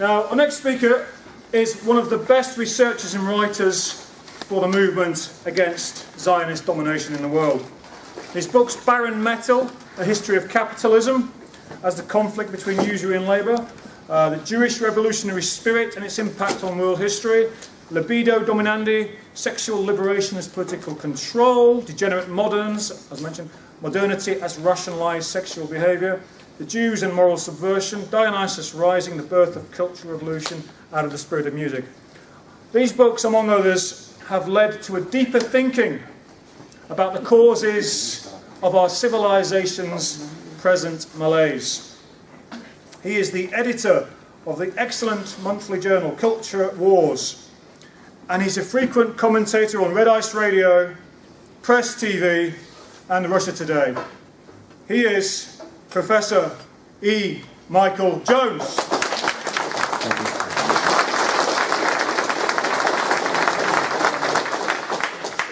Now, our next speaker is one of the best researchers and writers for the movement against Zionist domination in the world. His books Barren Metal, A History of Capitalism, as the conflict between usury and labour, the Jewish revolutionary spirit and its impact on world history, Libido Dominandi, Sexual Liberation as Political Control, Degenerate Moderns, as mentioned, Modernity as Rationalised Sexual Behaviour, The Jews and Moral Subversion, Dionysus Rising, The Birth of Cultural Revolution out of the Spirit of Music. These books, among others, have led to a deeper thinking about the causes of our civilization's present malaise. He is the editor of the excellent monthly journal Culture Wars, and he's a frequent commentator on Red Ice Radio, Press TV, and Russia Today. He is Professor E. Michael Jones. Thank you.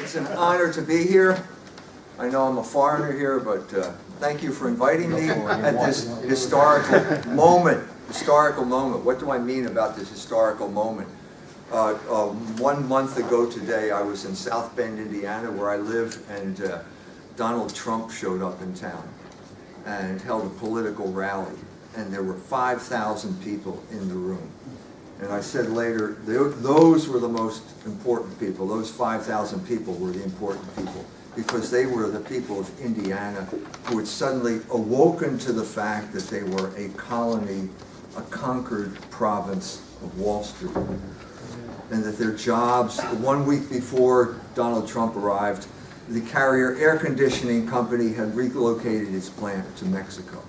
It's an honor to be here. I know I'm a foreigner here, but thank you for inviting me at this historical moment. Historical moment. What do I mean about this historical moment? 1 month ago today, I was in South Bend, Indiana, where I live, and Donald Trump showed up in town and held a political rally, and there were 5,000 people in the room. And I said later, those were the most important people. Those 5,000 people were the important people, because they were the people of Indiana who had suddenly awoken to the fact that they were a colony, a conquered province of Wall Street, and that their jobs, 1 week before Donald Trump arrived, the Carrier Air Conditioning Company had relocated its plant to Mexico.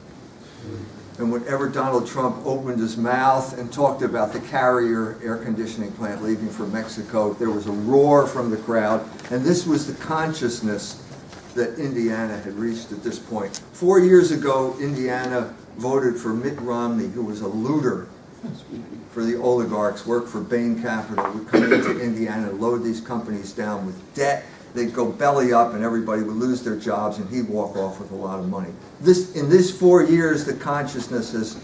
And whenever Donald Trump opened his mouth and talked about the Carrier Air Conditioning plant leaving for Mexico, there was a roar from the crowd, and this was the consciousness that Indiana had reached at this point. 4 years ago, Indiana voted for Mitt Romney, who was a looter for the oligarchs, worked for Bain Capital, would come into Indiana, load these companies down with debt. They'd go belly up and everybody would lose their jobs and he'd walk off with a lot of money. In this 4 years, the consciousness has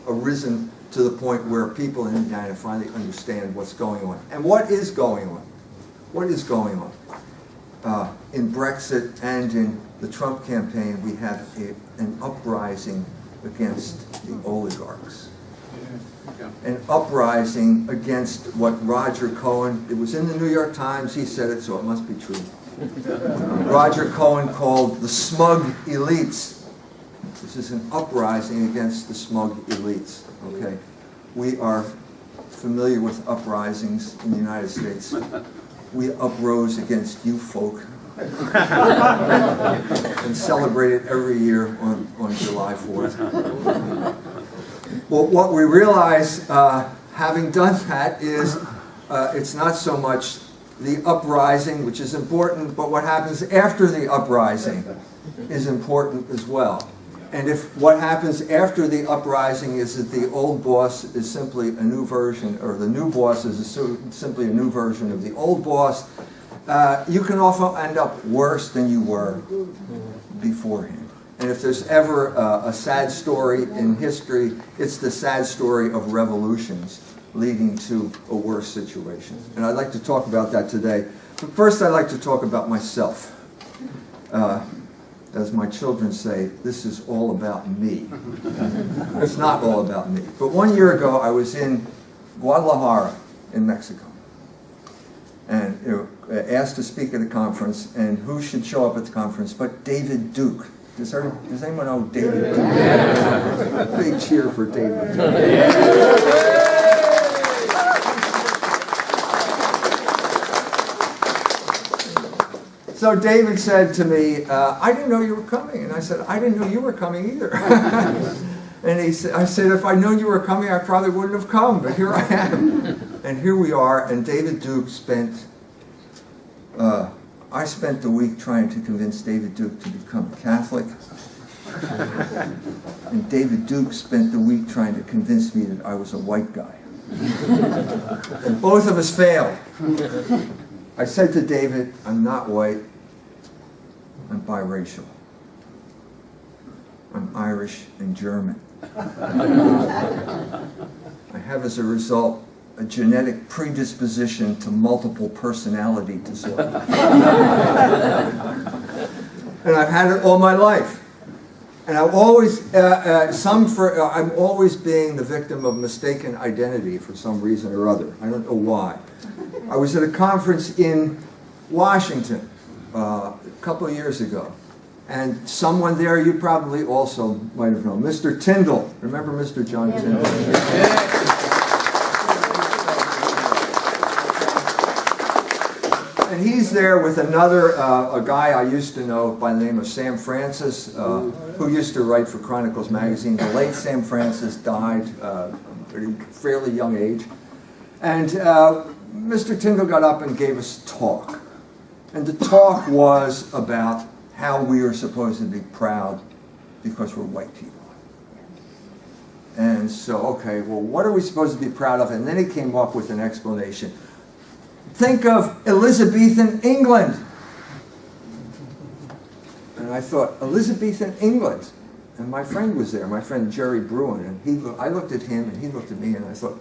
arisen to the point where people in Indiana finally understand what's going on. And what is going on? What is going on? In Brexit and in the Trump campaign, we have an uprising against the oligarchs. An uprising against what Roger Cohen, it was in the New York Times, he said it, so it must be true. Roger Cohen called the smug elites. This is an uprising against the smug elites, okay? We are familiar with uprisings in the United States. We uprose against you folk and celebrate it every year on July 4th. Well, what we realize, having done that, is it's not so much the uprising, which is important, but what happens after the uprising is important as well. And if what happens after the uprising is that the old boss is simply a new version, or the new boss is simply a new version of the old boss, you can often end up worse than you were beforehand. And if there's ever a sad story in history, it's the sad story of revolutions leading to a worse situation. And I'd like to talk about that today. But first I'd like to talk about myself. As my children say, this is all about me. It's not all about me. But 1 year ago I was in Guadalajara in Mexico, and asked to speak at a conference, and who should show up at the conference but David Duke. Does anyone know David Duke? Yeah. Big cheer for David Duke. Yeah. So David said to me, I didn't know you were coming. And I said, I didn't know you were coming either. And I said, if I known you were coming, I probably wouldn't have come. But here I am. And here we are. And David Duke spent... I spent the week trying to convince David Duke to become Catholic. And David Duke spent the week trying to convince me that I was a white guy. And both of us failed. I said to David, I'm not white, I'm biracial. I'm Irish and German. I have, as a result, a genetic predisposition to multiple personality disorder. And I've had it all my life. And I'm always, I'm always being the victim of mistaken identity for some reason or other. I don't know why. I was at a conference in Washington a couple of years ago. And someone there you probably also might have known, Mr. Tyndall. Remember Mr. John Tyndall? And he's there with another, a guy I used to know by the name of Sam Francis, who used to write for Chronicles magazine. The late Sam Francis died at a fairly young age. And Mr. Tyndall got up and gave us a talk. And the talk was about how we are supposed to be proud because we're white people. And so, okay, well, what are we supposed to be proud of? And then he came up with an explanation. Think of Elizabethan England. And I thought, Elizabethan England? And my friend was there, my friend Jerry Bruin, and I looked at him and he looked at me and I thought,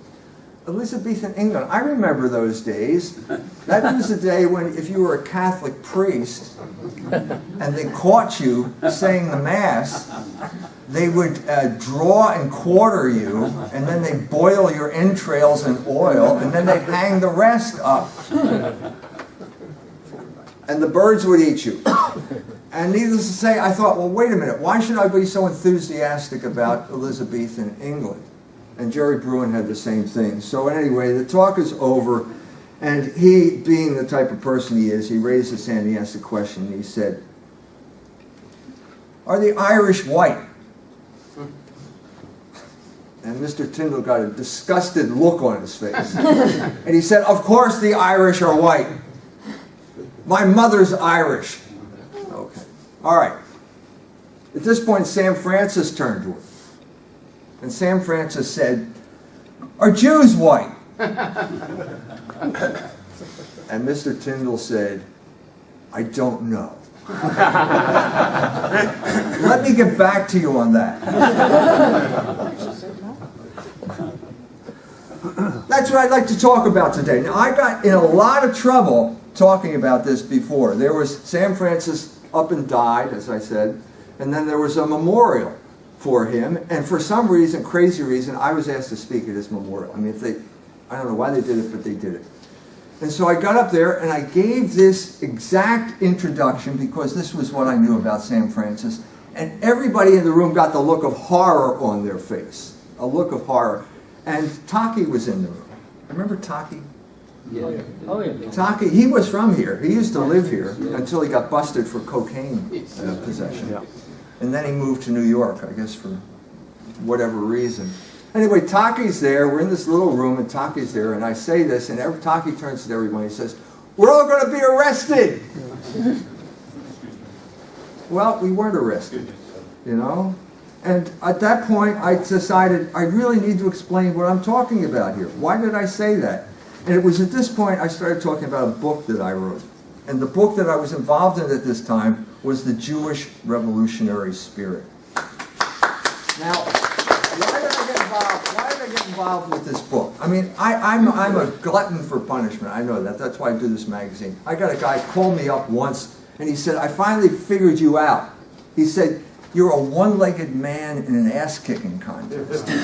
Elizabethan England, I remember those days. That was the day when if you were a Catholic priest and they caught you saying the Mass, they would draw and quarter you, and then they'd boil your entrails in oil, and then they'd hang the rest up. And the birds would eat you. And needless to say, I thought, well, wait a minute, why should I be so enthusiastic about Elizabethan England? And Jerry Bruin had the same thing. So anyway, the talk is over, and he, being the type of person he is, he raised his hand, he asked a question, and he said, are the Irish white? And Mr. Tyndall got a disgusted look on his face. And he said, of course the Irish are white. My mother's Irish. Okay. All right. At this point, Sam Francis turned to him. And Sam Francis said, are Jews white? And Mr. Tyndall said, I don't know. Let me get back to you on that. That's what I'd like to talk about today. Now, I got in a lot of trouble talking about this before. There was Sam Francis up and died, as I said, and then there was a memorial for him, and for some reason, crazy reason, I was asked to speak at his memorial. I mean, I don't know why they did it, but they did it. And so I got up there and I gave this exact introduction because this was what I knew about Sam Francis, and everybody in the room got the look of horror on their face, a look of horror. And Taki was in the room. Remember Taki? Yeah. Oh, yeah. Taki, he was from here. He used to live here until he got busted for cocaine possession. Yeah. And then he moved to New York, I guess for whatever reason. Anyway, Taki's there. We're in this little room, and Taki's there. And I say this, and Taki turns to everyone. He says, we're all going to be arrested. Well, we weren't arrested, you know. And at that point, I decided I really need to explain what I'm talking about here. Why did I say that? And it was at this point I started talking about a book that I wrote. And the book that I was involved in at this time was The Jewish Revolutionary Spirit. Now, why did I get involved with this book? I mean, I'm a glutton for punishment. I know that. That's why I do this magazine. I got a guy call me up once, and he said, I finally figured you out. He said, you're a one-legged man in an ass-kicking contest. I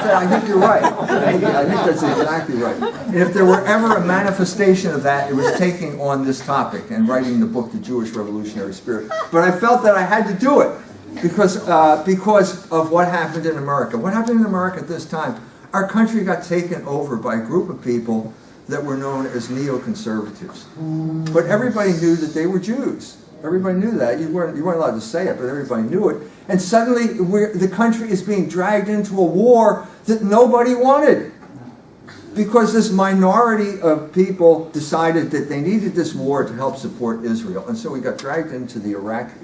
said, I think you're right. I think that's exactly right. And if there were ever a manifestation of that, it was taking on this topic and writing the book, The Jewish Revolutionary Spirit. But I felt that I had to do it because of what happened in America. What happened in America at this time? Our country got taken over by a group of people that were known as neoconservatives. But everybody knew that they were Jews. Everybody knew that. You weren't allowed to say it, but everybody knew it. And suddenly, the country is being dragged into a war that nobody wanted. Because this minority of people decided that they needed this war to help support Israel. And so we got dragged into the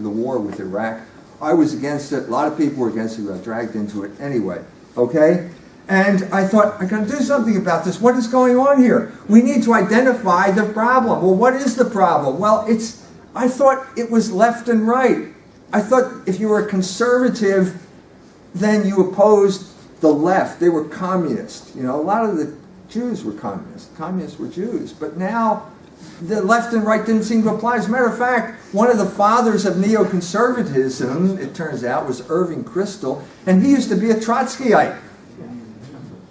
war with Iraq. I was against it. A lot of people were against it. We got dragged into it anyway. Okay? And I thought, I got to do something about this. What is going on here? We need to identify the problem. Well, what is the problem? Well, I thought it was left and right. I thought if you were a conservative, then you opposed the left. They were communist. You know, a lot of the Jews were communists. Communists were Jews. But now the left and right didn't seem to apply. As a matter of fact, one of the fathers of neoconservatism, it turns out, was Irving Kristol, and he used to be a Trotskyite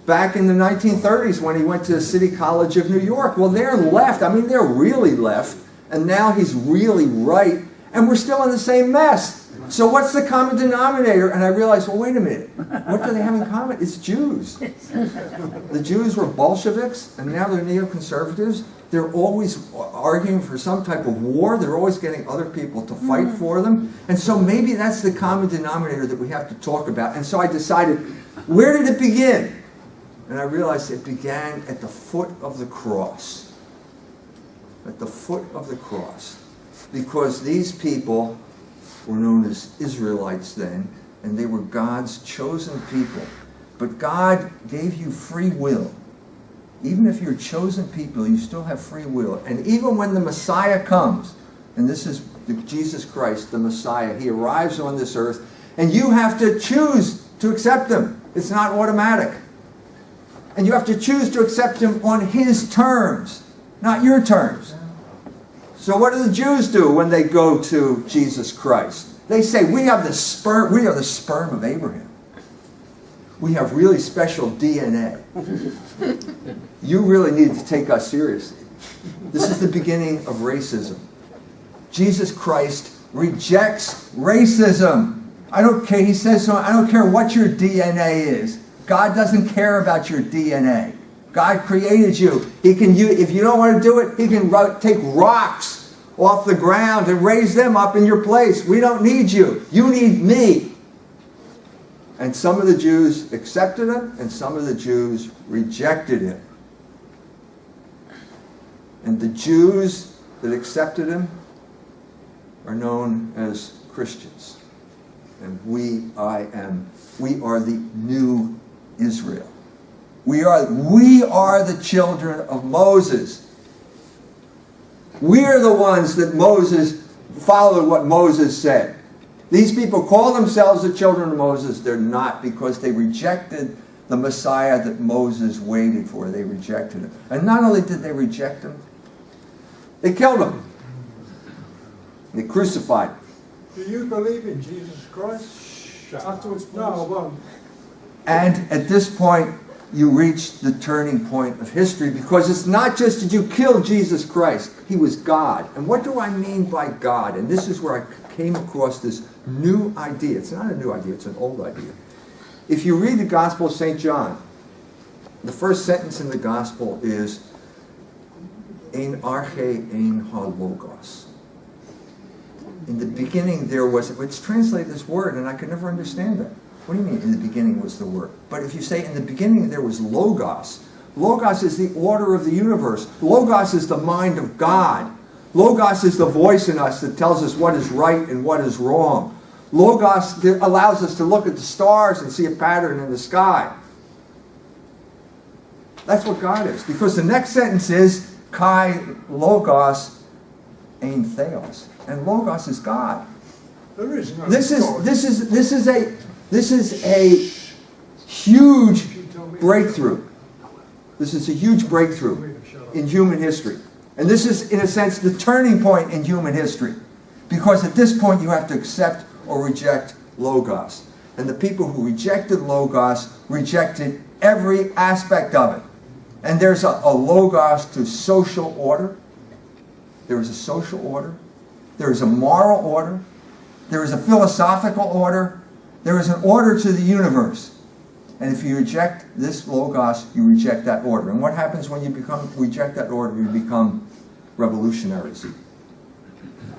back in the 1930s when he went to City College of New York. Well, they're left. I mean, they're really left. And now he's really right. And we're still in the same mess. So what's the common denominator? And I realized, well, wait a minute. What do they have in common? It's Jews. The Jews were Bolsheviks, and now they're neoconservatives. They're always arguing for some type of war. They're always getting other people to fight for them. And so maybe that's the common denominator that we have to talk about. And so I decided, where did it begin? And I realized it began at the foot of the cross. At the foot of the cross. Because these people were known as Israelites then, and they were God's chosen people. But God gave you free will. Even if you're chosen people, you still have free will. And even when the Messiah comes, and this is Jesus Christ, the Messiah, he arrives on this earth, and you have to choose to accept him. It's not automatic. And you have to choose to accept him on his terms, not your terms. So what do the Jews do when they go to Jesus Christ? They say, we are the sperm of Abraham. We have really special DNA. You really need to take us seriously. This is the beginning of racism. Jesus Christ rejects racism. I don't care, he says so, I don't care what your DNA is. God doesn't care about your DNA. God created you. If you don't want to do it, he can take rocks off the ground and raise them up in your place. We don't need you. You need me. And some of the Jews accepted him, and some of the Jews rejected him. And the Jews that accepted him are known as Christians. And we are the new Israel. We are the children of Moses. We're the ones that Moses followed what Moses said. These people call themselves the children of Moses. They're not, because they rejected the Messiah that Moses waited for. They rejected him. And not only did they reject him, they killed him. They crucified him. Do you believe in Jesus Christ? Afterwards, no, well. And at this point, you reach the turning point of history, because it's not just did you kill Jesus Christ, he was God. And what do I mean by God? And this is where I came across this new idea. It's not a new idea, it's an old idea. If you read the Gospel of St. John, the first sentence in the Gospel is Ein arche ein ha logos. In the beginning there was, it's translated this word, and I could never understand that. What do you mean, in the beginning was the word? But if you say in the beginning there was Logos, Logos is the order of the universe. Logos is the mind of God. Logos is the voice in us that tells us what is right and what is wrong. Logos allows us to look at the stars and see a pattern in the sky. That's what God is. Because the next sentence is Kai Logos ein Theos. And Logos is God. There is no This God. is a huge breakthrough. This is a huge breakthrough in human history. And this is, in a sense, the turning point in human history. Because at this point you have to accept or reject Logos. And the people who rejected Logos rejected every aspect of it. And there's a Logos to social order. There is a social order. There is a moral order. There is a philosophical order. There is an order to the universe. And if you reject this Logos, you reject that order. And what happens when you reject that order? You become revolutionaries. And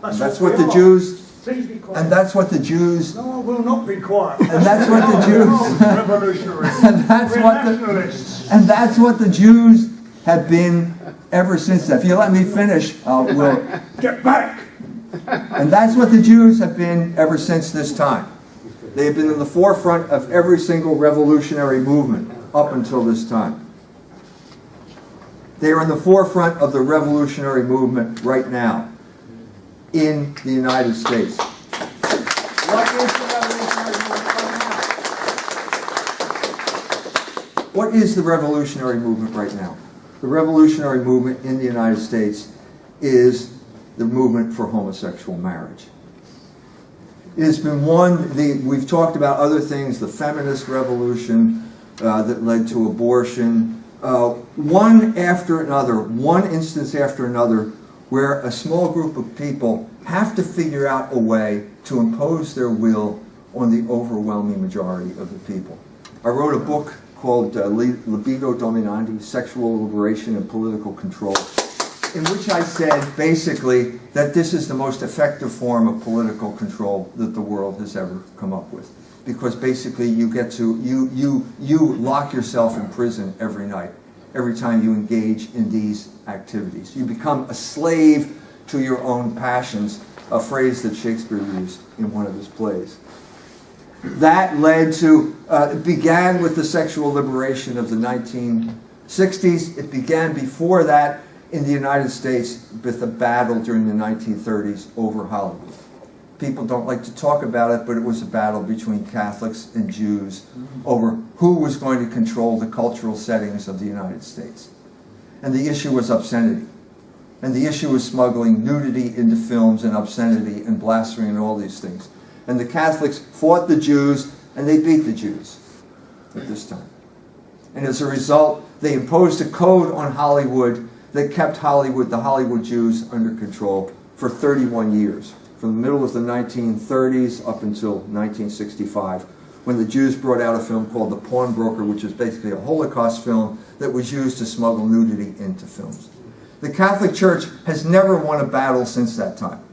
that's what the Jews... Please be quiet. And that's what the Jews... No, I will not be quiet. And that's what the Jews... Revolutionaries. And that's what the Jews have been ever since that. If you let me finish, we'll... Get back! And that's what the Jews have been ever since this time. They have been in the forefront of every single revolutionary movement up until this time. They are in the forefront of the revolutionary movement right now in the United States. What is the revolutionary movement right now? The revolutionary movement in the United States is the movement for homosexual marriage. It has been we've talked about other things, the feminist revolution that led to abortion, one after another, one instance after another, where a small group of people have to figure out a way to impose their will on the overwhelming majority of the people. I wrote a book called Libido Dominandi, Sexual Liberation and Political Control, in which I said basically that this is the most effective form of political control that the world has ever come up with. Because basically you get to, you lock yourself in prison every night, every time you engage in these activities. You become a slave to your own passions, a phrase that Shakespeare used in one of his plays. That led to, it began with the sexual liberation of the 1960s. It began before that in the United States with a battle during the 1930s over Hollywood. People don't like to talk about it, but it was a battle between Catholics and Jews over who was going to control the cultural settings of the United States. And the issue was obscenity. And the issue was smuggling nudity into films and obscenity and blasphemy and all these things. And the Catholics fought the Jews, and they beat the Jews at this time. And as a result, they imposed a code on Hollywood that kept Hollywood, the Hollywood Jews, under control for 31 years, from the middle of the 1930s up until 1965, when the Jews brought out a film called The Pawnbroker, which was basically a Holocaust film that was used to smuggle nudity into films. The Catholic Church has never won a battle since that time.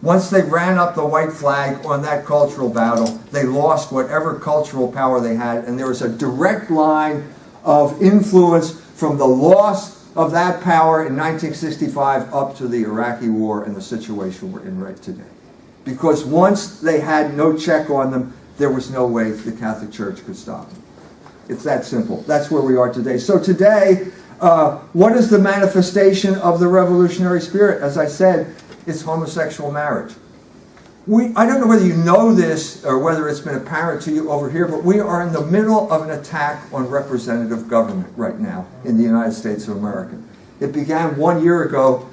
Once they ran up the white flag on that cultural battle, they lost whatever cultural power they had, and there was a direct line of influence from the loss of that power in 1965 up to the Iraqi war and the situation we're in right today. Because once they had no check on them, there was no way the Catholic Church could stop them. It's that simple. That's where we are today. So today, what is the manifestation of the revolutionary spirit? As I said, it's homosexual marriage. I don't know whether you know this or whether it's been apparent to you over here, but we are in the middle of an attack on representative government right now in the United States of America. It began 1 year ago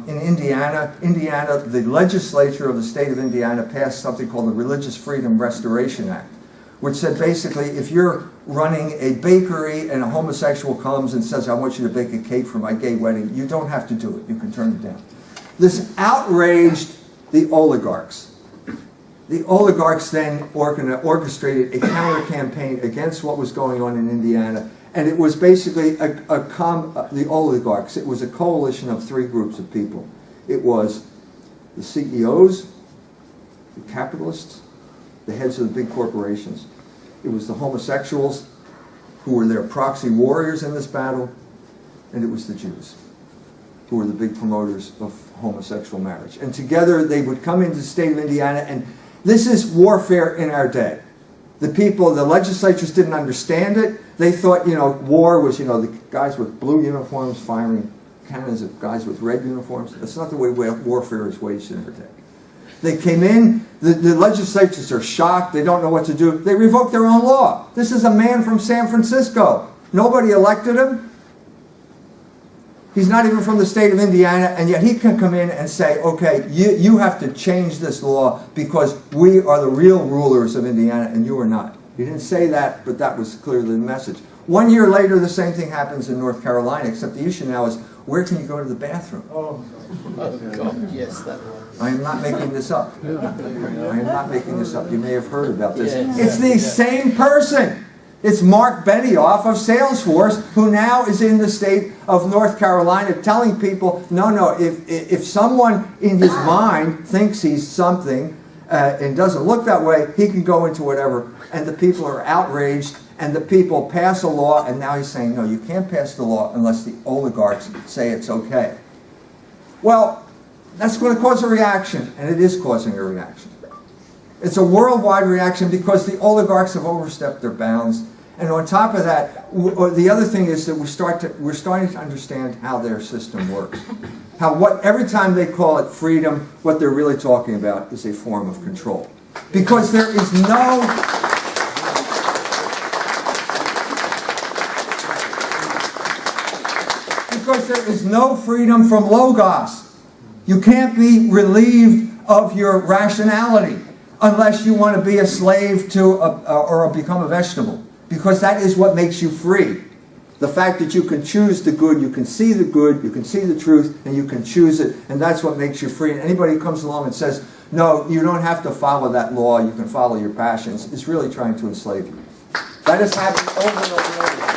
in Indiana. The legislature of the state of Indiana passed something called the Religious Freedom Restoration Act, which said basically if you're running a bakery and a homosexual comes and says, I want you to bake a cake for my gay wedding, you don't have to do it. You can turn it down. This outraged the oligarchs. The oligarchs then orchestrated a counter-campaign against what was going on in Indiana, and it was basically the oligarchs. It was a coalition of three groups of people. It was the CEOs, the capitalists, the heads of the big corporations. It was the homosexuals, who were their proxy warriors in this battle, and it was the Jews, who were the big promoters of homosexual marriage. And together they would come into the state of Indiana, and this is warfare in our day. The people, the legislatures didn't understand it. They thought, war was, the guys with blue uniforms firing cannons at guys with red uniforms. That's not the way warfare is waged in our day. They came in, the legislatures are shocked, they don't know what to do. They revoke their own law. This is a man from San Francisco. Nobody elected him. He's not even from the state of Indiana, and yet he can come in and say, okay, you have to change this law because we are the real rulers of Indiana and you are not. He didn't say that, but that was clearly the message. 1 year later, the same thing happens in North Carolina, except the issue now is, where can you go to the bathroom? Oh, Yes, that I am not making this up. I am not making this up. You may have heard about this. It's the same person. It's Mark Benioff of Salesforce, who now is in the state of North Carolina telling people, no, if someone in his mind thinks he's something and doesn't look that way, he can go into whatever. And the people are outraged, and the people pass a law, and now he's saying, no, you can't pass the law unless the oligarchs say it's okay. Well, that's going to cause a reaction, and it is causing a reaction. It's a worldwide reaction because the oligarchs have overstepped their bounds. And on top of that, the other thing is that we're starting to understand how their system works. Every time they call it freedom, what they're really talking about is a form of control. Because there is no Because there is no freedom from logos. You can't be relieved of your rationality unless you want to be a slave to or become a vegetable. Because that is what makes you free. The fact that you can choose the good, you can see the good, you can see the truth, and you can choose it, and that's what makes you free. And anybody who comes along and says, no, you don't have to follow that law, you can follow your passions, is really trying to enslave you. That has happened over and over and over.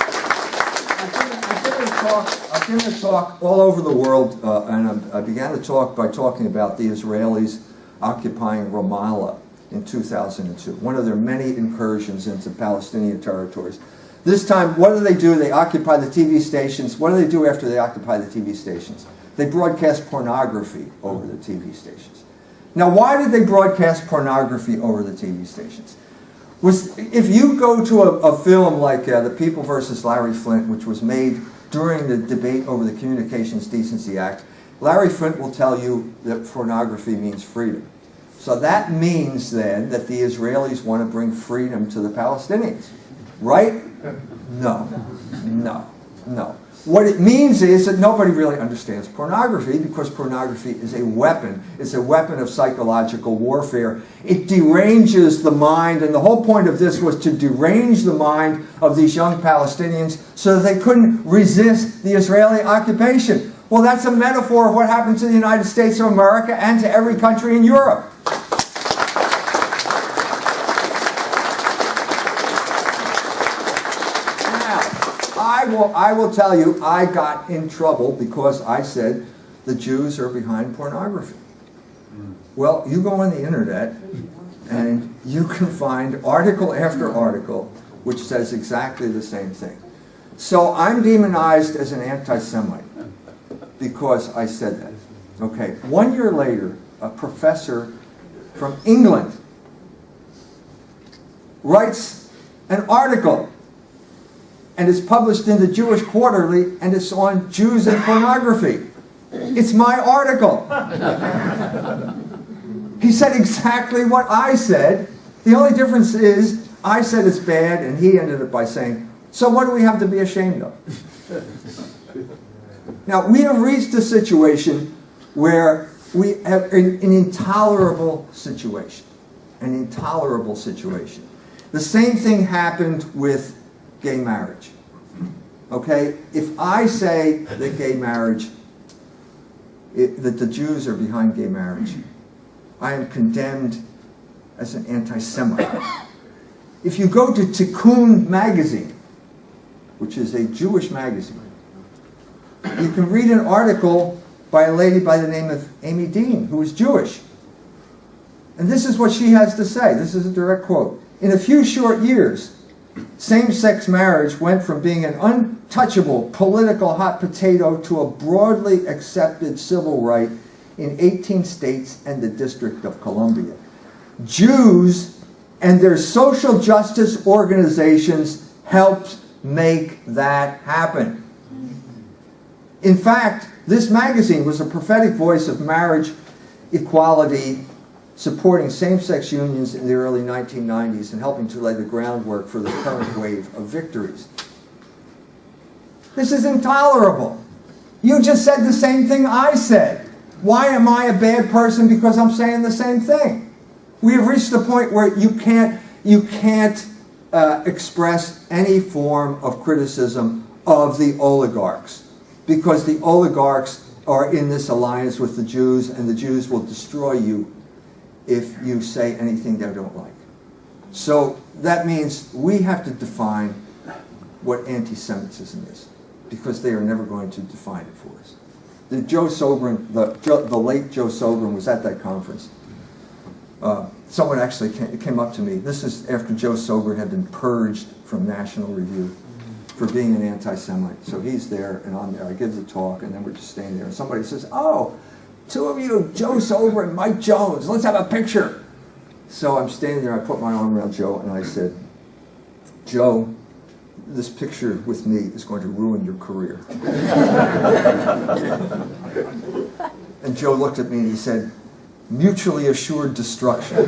I've given a talk all over the world, and I began the talk by talking about the Israelis occupying Ramallah in 2002, one of their many incursions into Palestinian territories. This time, what do? They occupy the TV stations. What do they do after they occupy the TV stations? They broadcast pornography over the TV stations. Now, why did they broadcast pornography over the TV stations? If you go to a film like The People versus Larry Flint, which was made during the debate over the Communications Decency Act, Larry Flint will tell you that pornography means freedom. So that means then that the Israelis want to bring freedom to the Palestinians. Right? No. What it means is that nobody really understands pornography because pornography is a weapon. It's a weapon of psychological warfare. It deranges the mind, and the whole point of this was to derange the mind of these young Palestinians so that they couldn't resist the Israeli occupation. Well, that's a metaphor of what happened to the United States of America and to every country in Europe. I will tell you, I got in trouble because I said the Jews are behind pornography. Well, you go on the internet and you can find article after article which says exactly the same thing. So I'm demonized as an anti-Semite because I said that. Okay, 1 year later, a professor from England writes an article, and it's published in the Jewish Quarterly, and it's on Jews and pornography. It's my article. He said exactly what I said. The only difference is I said it's bad, and he ended it by saying, so what do we have to be ashamed of? Now, we have reached a situation where we have an intolerable situation. An intolerable situation. The same thing happened with gay marriage. Okay? If I say that gay marriage, that the Jews are behind gay marriage, I am condemned as an anti-Semite. If you go to Tikkun magazine, which is a Jewish magazine, you can read an article by a lady by the name of Amy Dean, who is Jewish. And this is what she has to say. This is a direct quote. In a few short years, same-sex marriage went from being an untouchable political hot potato to a broadly accepted civil right in 18 states and the District of Columbia. Jews and their social justice organizations helped make that happen. In fact, this magazine was a prophetic voice of marriage equality, supporting same-sex unions in the early 1990s and helping to lay the groundwork for the current wave of victories. This is intolerable. You just said the same thing I said. Why am I a bad person because I'm saying the same thing? We have reached the point where you can't express any form of criticism of the oligarchs because the oligarchs are in this alliance with the Jews, and the Jews will destroy you if you say anything they don't like. So that means we have to define what anti-Semitism is, because they are never going to define it for us. The late Joe Sobran was at that conference. Someone actually came up to me. This is after Joe Sobran had been purged from National Review for being an anti-Semite. So he's there, and I'm there. I give the talk, and then we're just standing there. And somebody says, oh, two of you, Joe Sobran and Mike Jones, let's have a picture. So I'm standing there, I put my arm around Joe, and I said, Joe, this picture with me is going to ruin your career. And Joe looked at me and he said, mutually assured destruction.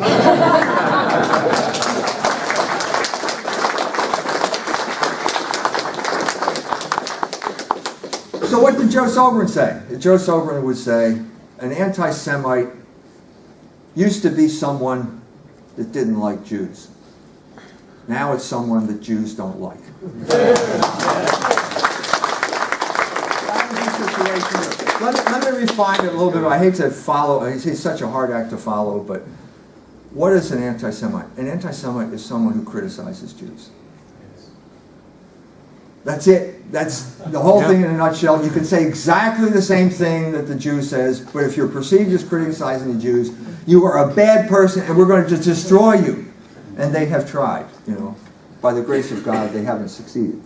So what did Joe Soberin say? Joe Soberin would say, an anti-Semite used to be someone that didn't like Jews. Now it's someone that Jews don't like. Let me refine it a little bit. I hate to follow. It's such a hard act to follow, but what is an anti-Semite? An anti-Semite is someone who criticizes Jews. That's it. That's the whole thing in a nutshell. You can say exactly the same thing that the Jew says, but if you're perceived as criticizing the Jews, you are a bad person and we're going to destroy you. And they have tried, you know. By the grace of God, they haven't succeeded.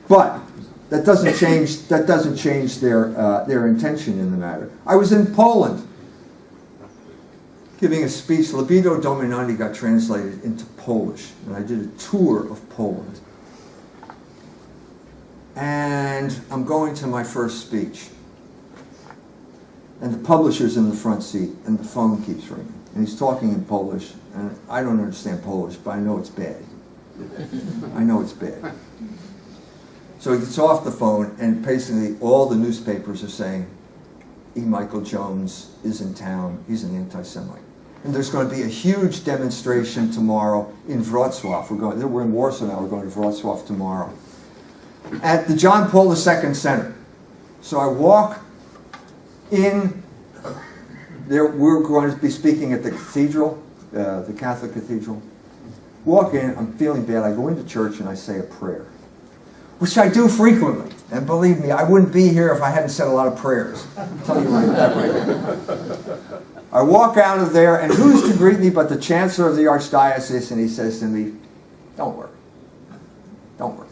But that doesn't change their intention in the matter. I was in Poland giving a speech. Libido Dominandi got translated into Polish, and I did a tour of Poland. And I'm going to my first speech. And the publisher's in the front seat, and the phone keeps ringing. And he's talking in Polish, and I don't understand Polish, but I know it's bad. I know it's bad. So he gets off the phone, and basically all the newspapers are saying, E. Michael Jones is in town, he's an anti-Semite. And there's going to be a huge demonstration tomorrow in Wrocław. We're in Warsaw now, we're going to Wrocław tomorrow. At the John Paul II Center. So I walk in there. We're going to be speaking at the cathedral, the Catholic cathedral. Walk in, I'm feeling bad. I go into church and I say a prayer, which I do frequently. And believe me, I wouldn't be here if I hadn't said a lot of prayers. I'll tell you that right. I walk out of there, and who's to greet me but the Chancellor of the Archdiocese, and he says to me, don't worry. Don't worry.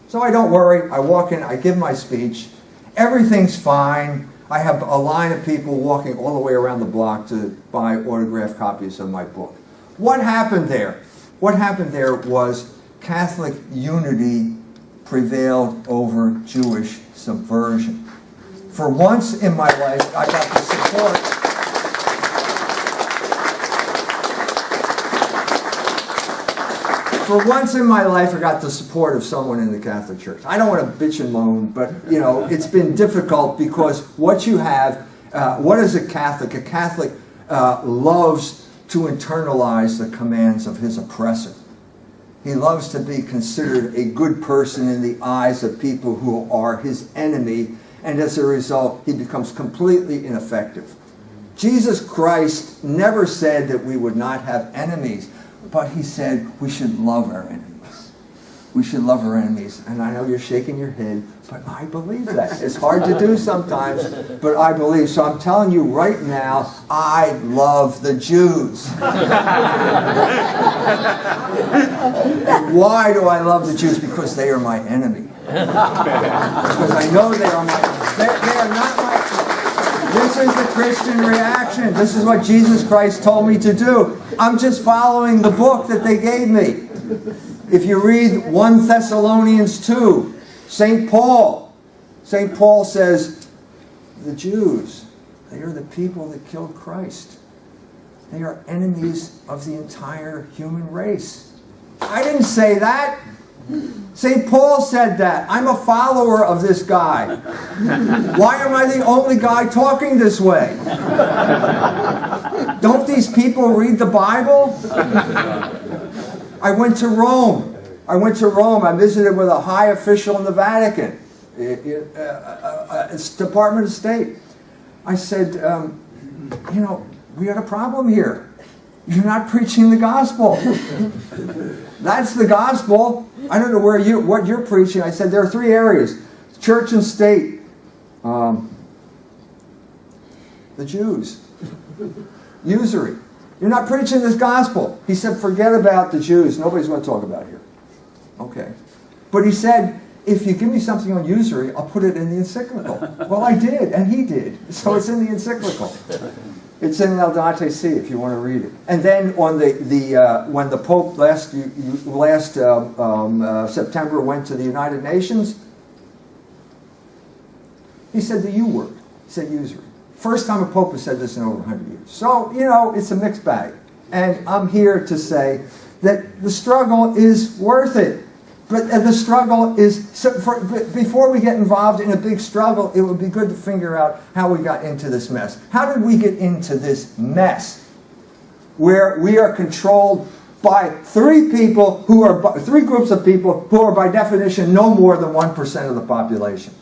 So I don't worry. I walk in, I give my speech. Everything's fine. I have a line of people walking all the way around the block to buy autographed copies of my book. What happened there? What happened there was Catholic unity prevailed over Jewish subversion. For once in my life, I got the support. For once in my life, I got the support of someone in the Catholic Church. I don't want to bitch and moan, but you know, it's been difficult because what you have, what is a Catholic? A Catholic loves to internalize the commands of his oppressor. He loves to be considered a good person in the eyes of people who are his enemy, and as a result, he becomes completely ineffective. Jesus Christ never said that we would not have enemies, but he said we should love our enemies. We should love our enemies. And I know you're shaking your head, but I believe that. It's hard to do sometimes, but I believe. So I'm telling you right now, I love the Jews. Why do I love the Jews? Because they are my enemy. Because I know they are not my... This is the Christian reaction. This is what Jesus Christ told me to do. I'm just following the book that they gave me. If you read 1 Thessalonians 2, St. Paul says, the Jews, they are the people that killed Christ. They are enemies of the entire human race. I didn't say that. St. Paul said that. I'm a follower of this guy. Why am I the only guy talking this way? Don't these people read the Bible? I went to Rome. I visited with a high official in the Vatican. It's Department of State. I said, you know, we got a problem here. You're not preaching the gospel. That's the gospel. I don't know what you're preaching. I said there are 3 areas: church and state, the Jews, usury. You're not preaching this gospel. He said, forget about the Jews. Nobody's going to talk about it here. Okay. But he said, if you give me something on usury, I'll put it in the encyclical. Well, I did, and he did. So it's in the encyclical. It's in Laudate Si, if you want to read it. And then on when the Pope last September went to the United Nations, he said the U word. He said usury. First time a Pope has said this in over 100 years. So, you know, it's a mixed bag. And I'm here to say that the struggle is worth it. But the struggle is, before we get involved in a big struggle, it would be good to figure out how we got into this mess. How did we get into this mess where we are controlled by three groups of people who are by definition no more than 1% of the population?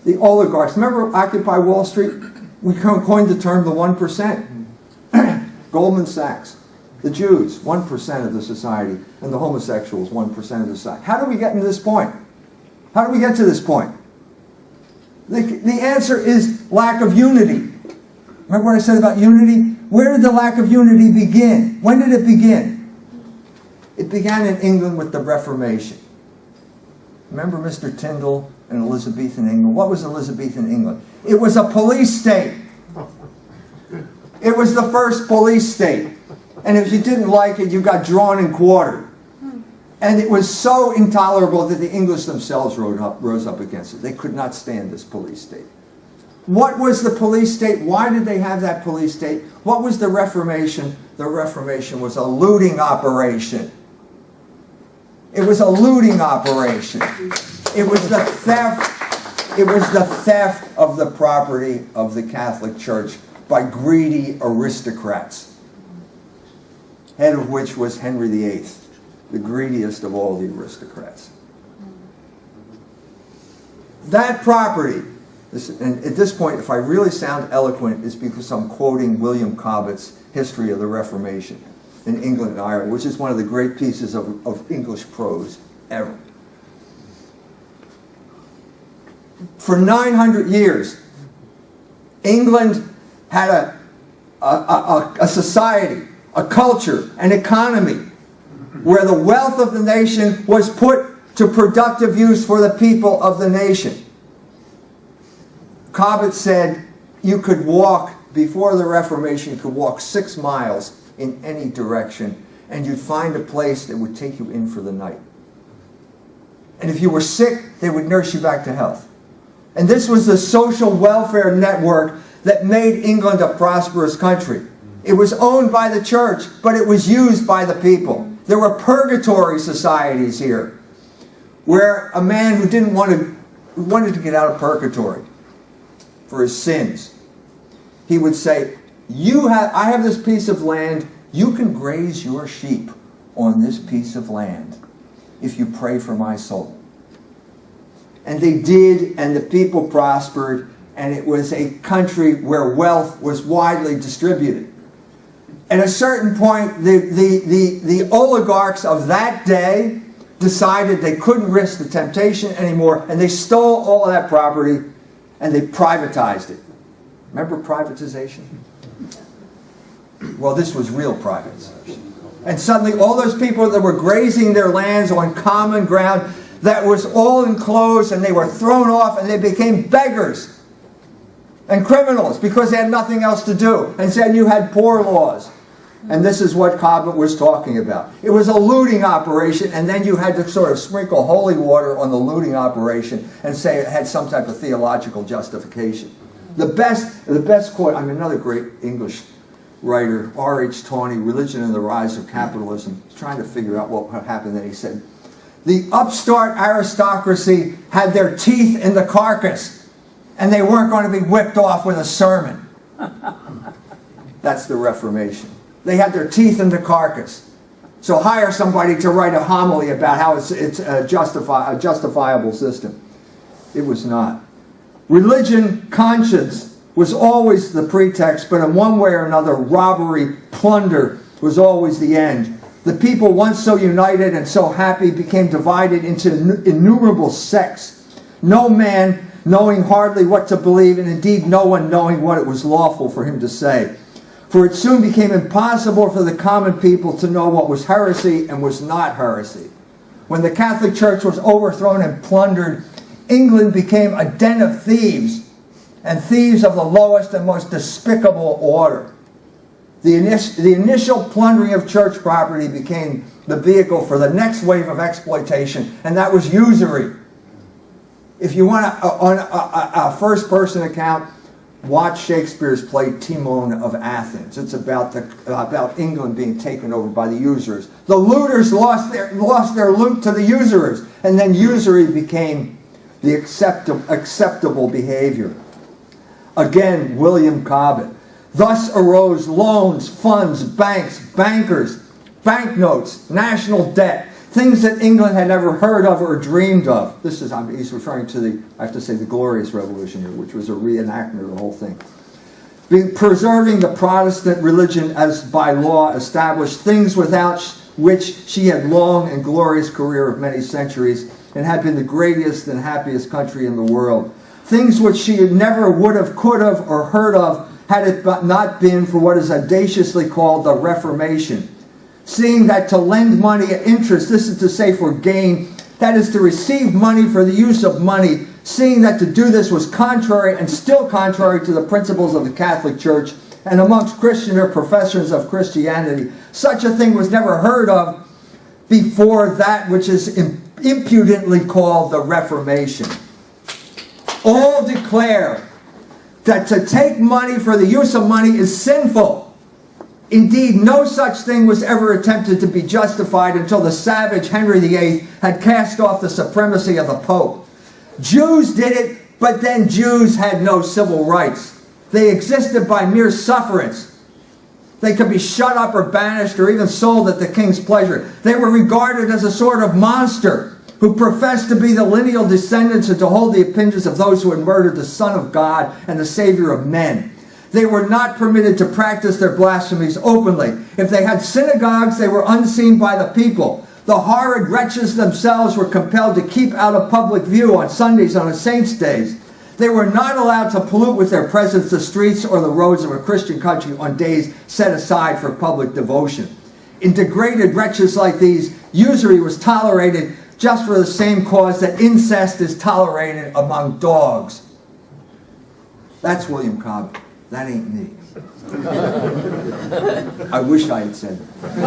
The oligarchs. Remember Occupy Wall Street? We coined the term the 1%. Goldman Sachs. The Jews, 1% of the society, and the homosexuals, 1% of the society. How do we get to this point? How do we get to this point? The answer is lack of unity. Remember what I said about unity? Where did the lack of unity begin? When did it begin? It began in England with the Reformation. Remember Mr. Tyndall and Elizabethan England? What was Elizabethan England? It was a police state. It was the first police state. And if you didn't like it, you got drawn and quartered. And it was so intolerable that the English themselves rose up against it. They could not stand this police state. What was the police state? Why did they have that police state? What was the Reformation? The Reformation was a looting operation. It was a looting operation. It was the theft. It was the theft of the property of the Catholic Church by greedy aristocrats, head of which was Henry VIII, the greediest of all the aristocrats. That property, and at this point, if I really sound eloquent, it's because I'm quoting William Cobbett's History of the Reformation in England and Ireland, which is one of the great pieces of English prose ever. For 900 years, England had a society, a culture, an economy, where the wealth of the nation was put to productive use for the people of the nation. Cobbett said you could walk, before the Reformation, you could walk 6 miles in any direction, and you'd find a place that would take you in for the night. And if you were sick, they would nurse you back to health. And this was the social welfare network that made England a prosperous country. It was owned by the church, but it was used by the people. There were purgatory societies here, where a man who wanted to get out of purgatory for his sins, he would say, I have this piece of land, you can graze your sheep on this piece of land if you pray for my soul. And they did, and the people prospered, and it was a country where wealth was widely distributed. At a certain point, the oligarchs of that day decided they couldn't risk the temptation anymore, and they stole all of that property, and they privatized it. Remember privatization? Well, this was real privatization. And suddenly all those people that were grazing their lands on common ground, that was all enclosed, and they were thrown off, and they became beggars and criminals because they had nothing else to do. And said you had poor laws. And this is what Cobbett was talking about. It was a looting operation, and then you had to sort of sprinkle holy water on the looting operation and say it had some type of theological justification. The best quote, I'm another great English writer, R.H. Tawney, Religion and the Rise of Capitalism, trying to figure out what happened. Then he said, the upstart aristocracy had their teeth in the carcass, and they weren't going to be whipped off with a sermon. That's the Reformation. They had their teeth in the carcass. So hire somebody to write a homily about how it's a justifiable system. It was not. Religion, conscience, was always the pretext, but in one way or another, robbery, plunder was always the end. The people, once so united and so happy, became divided into innumerable sects. No man knowing hardly what to believe, and indeed no one knowing what it was lawful for him to say. For it soon became impossible for the common people to know what was heresy and was not heresy. When the Catholic Church was overthrown and plundered, England became a den of thieves, and thieves of the lowest and most despicable order. The initial plundering of church property became the vehicle for the next wave of exploitation, and that was usury. If you want a first-person account, watch Shakespeare's play Timon of Athens. It's about England being taken over by the usurers. The looters lost their loot to the usurers, and then usury became the acceptable behavior. Again, William Cobbett. Thus arose loans, funds, banks, bankers, banknotes, national debt, things that England had never heard of or dreamed of. He's referring to the Glorious Revolution here, which was a reenactment of the whole thing. Preserving the Protestant religion as by law established, things without which she had long and glorious career of many centuries and had been the greatest and happiest country in the world. Things which she never would have, could have, or heard of had it not been for what is audaciously called the Reformation. Seeing that to lend money at interest, this is to say for gain, that is to receive money for the use of money, seeing that to do this was contrary and still contrary to the principles of the Catholic Church and amongst Christian or professors of Christianity, such a thing was never heard of before that which is impudently called the Reformation. All declare that to take money for the use of money is sinful. Indeed, no such thing was ever attempted to be justified until the savage Henry VIII had cast off the supremacy of the Pope. Jews did it, but then Jews had no civil rights. They existed by mere sufferance. They could be shut up or banished or even sold at the king's pleasure. They were regarded as a sort of monster who professed to be the lineal descendants and to hold the opinions of those who had murdered the Son of God and the Savior of men. They were not permitted to practice their blasphemies openly. If they had synagogues, they were unseen by the people. The horrid wretches themselves were compelled to keep out of public view on Sundays and on saints' days. They were not allowed to pollute with their presence the streets or the roads of a Christian country on days set aside for public devotion. In degraded wretches like these, usury was tolerated just for the same cause that incest is tolerated among dogs. That's William Cobbett. That ain't me. I wish I had said that.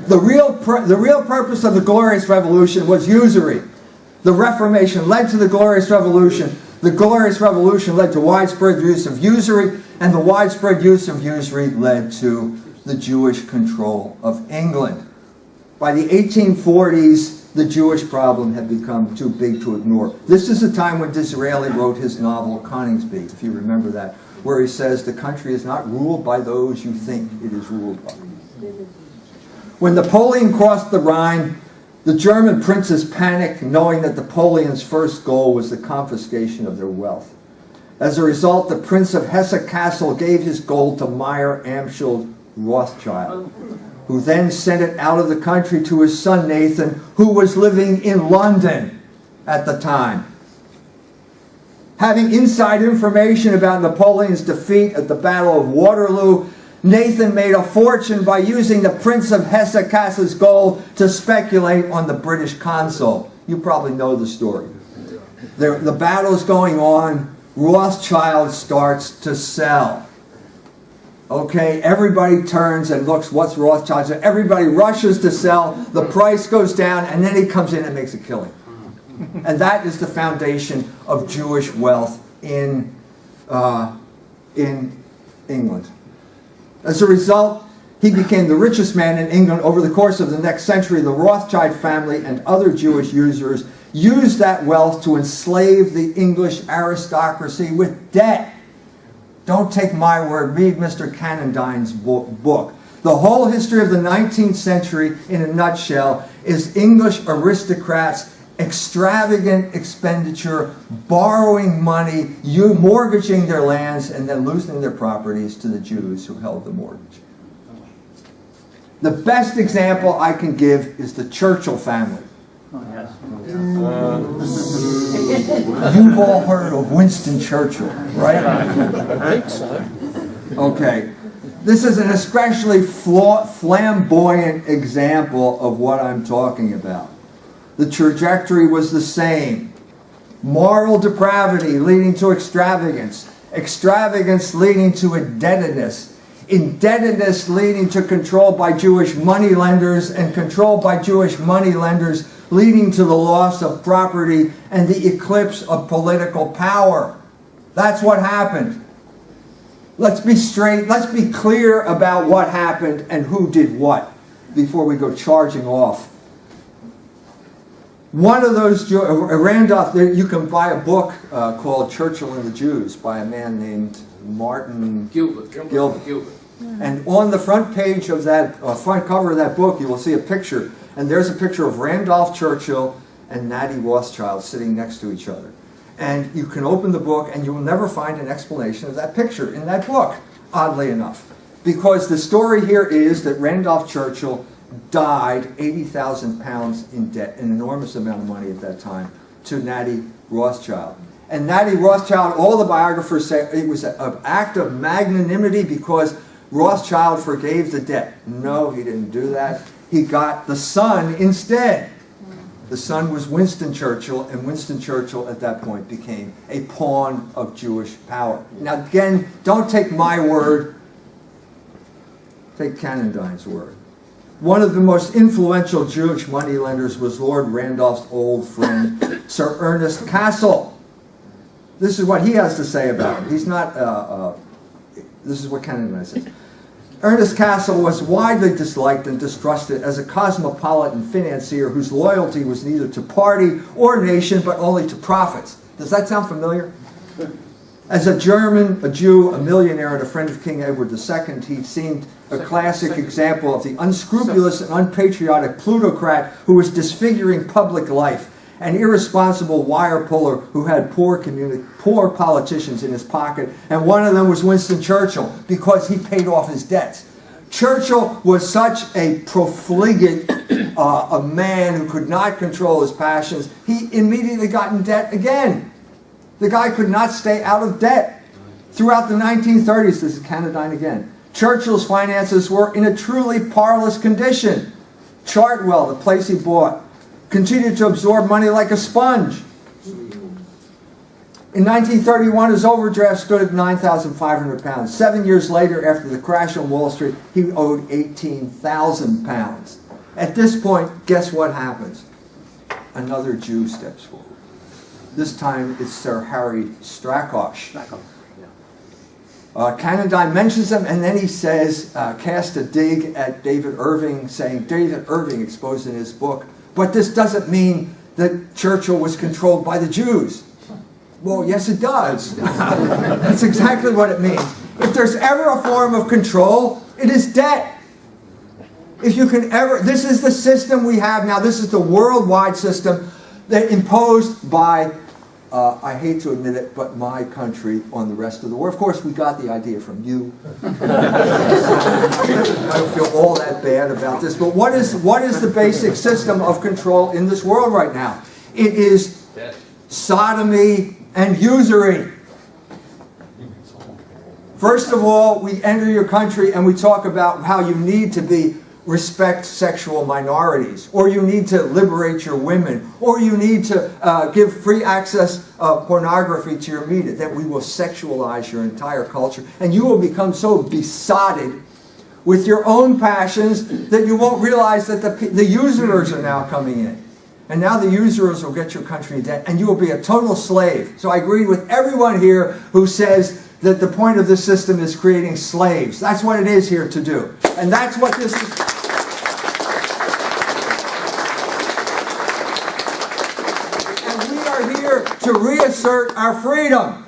The real purpose of the Glorious Revolution was usury. The Reformation led to the Glorious Revolution. The Glorious Revolution led to widespread use of usury, and the widespread use of usury led to the Jewish control of England. By the 1840s, the Jewish problem had become too big to ignore. This is the time when Disraeli wrote his novel Coningsby, if you remember that, where he says the country is not ruled by those you think it is ruled by. When Napoleon crossed the Rhine, the German princes panicked, knowing that Napoleon's first goal was the confiscation of their wealth. As a result, the Prince of Hesse-Kassel gave his gold to Meyer Amschel Rothschild, who then sent it out of the country to his son Nathan, who was living in London at the time. Having inside information about Napoleon's defeat at the Battle of Waterloo, Nathan made a fortune by using the Prince of Hesse-Kassel's gold to speculate on the British consul. You probably know the story. The battle's going on. Rothschild starts to sell. Okay, everybody turns and looks, what's Rothschild? So everybody rushes to sell, the price goes down, and then he comes in and makes a killing. And that is the foundation of Jewish wealth in England. As a result, he became the richest man in England. Over the course of the next century, the Rothschild family and other Jewish usurers used that wealth to enslave the English aristocracy with debt. Don't take my word, read Mr. Cannondine's book. The whole history of the 19th century, in a nutshell, is English aristocrats' extravagant expenditure, borrowing money, mortgaging their lands, and then losing their properties to the Jews who held the mortgage. The best example I can give is the Churchill family. You've all heard of Winston Churchill, right? I think so. Okay. This is an especially flamboyant example of what I'm talking about. The trajectory was the same. Moral depravity leading to extravagance. Extravagance leading to indebtedness. Indebtedness leading to control by Jewish moneylenders, and control by Jewish moneylenders leading to the loss of property and the eclipse of political power. That's what happened. Let's be straight. Let's be clear about what happened and who did what before we go charging off. One of those, Randolph, you can buy a book called Churchill and the Jews by a man named Martin Gilbert. And on the front page of that, front cover of that book, you will see a picture. And there's a picture of Randolph Churchill and Natty Rothschild sitting next to each other. And you can open the book and you will never find an explanation of that picture in that book, oddly enough. Because the story here is that Randolph Churchill died 80,000 pounds in debt, an enormous amount of money at that time, to Natty Rothschild. And Natty Rothschild, all the biographers say it was an act of magnanimity because Rothschild forgave the debt. No, he didn't do that. He got the son instead. The son was Winston Churchill, and Winston Churchill at that point became a pawn of Jewish power. Now again, don't take my word, take Canondine's word. One of the most influential Jewish moneylenders was Lord Randolph's old friend, Sir Ernest Cassel. This is what he has to say about him. He's not, this is what Canondine says. Ernest Cassel was widely disliked and distrusted as a cosmopolitan financier whose loyalty was neither to party or nation, but only to profits. Does that sound familiar? As a German, a Jew, a millionaire, and a friend of King Edward II, he seemed a classic example of the unscrupulous and unpatriotic plutocrat who was disfiguring public life, an irresponsible wire puller who had poor politicians in his pocket, and one of them was Winston Churchill because he paid off his debts. Churchill was such a profligate, a man who could not control his passions. He immediately got in debt again. The guy could not stay out of debt. Throughout the 1930s, this is Canondine again, Churchill's finances were in a truly parlous condition. Chartwell, the place he bought, continued to absorb money like a sponge. In 1931, his overdraft stood at 9,500 pounds. 7 years later, after the crash on Wall Street, he owed 18,000 pounds. At this point, guess what happens? Another Jew steps forward. This time, it's Sir Harry Strakosch. Canondine mentions him, and then he says, cast a dig at David Irving, saying, David Irving exposed in his book, but this doesn't mean that Churchill was controlled by the Jews. Well, yes, it does. That's exactly what it means. If there's ever a form of control, it is debt. If you can ever, this is the system we have now. This is the worldwide system that imposed by, I hate to admit it, but my country on the rest of the world. Of course, we got the idea from you. I don't feel all that bad about this. But what is the basic system of control in this world right now? It is sodomy and usury. First of all, we enter your country and we talk about how you need to respect sexual minorities, or you need to liberate your women, or you need to give free access of pornography to your media, that we will sexualize your entire culture, and you will become so besotted with your own passions that you won't realize that the usurers are now coming in. And now the usurers will get your country in debt, and you will be a total slave. So I agree with everyone here who says that the point of this system is creating slaves. That's what it is here to do. And that's what this is. And we are here to reassert our freedom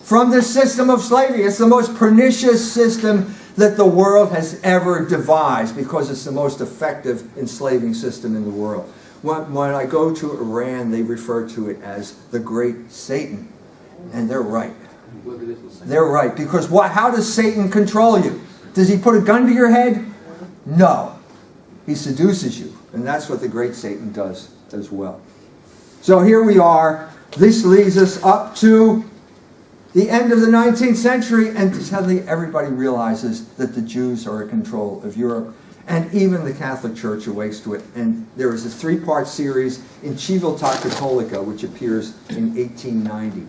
from this system of slavery. It's the most pernicious system that the world has ever devised because it's the most effective enslaving system in the world. When I go to Iran, they refer to it as the Great Satan. And they're right. They're right. Because how does Satan control you? Does he put a gun to your head? No. He seduces you. And that's what the Great Satan does as well. So here we are. This leads us up to the end of the 19th century. And suddenly everybody realizes that the Jews are in control of Europe. And even the Catholic Church awakes to it. And there is a 3-part series in Civiltà Cattolica, which appears in 1890.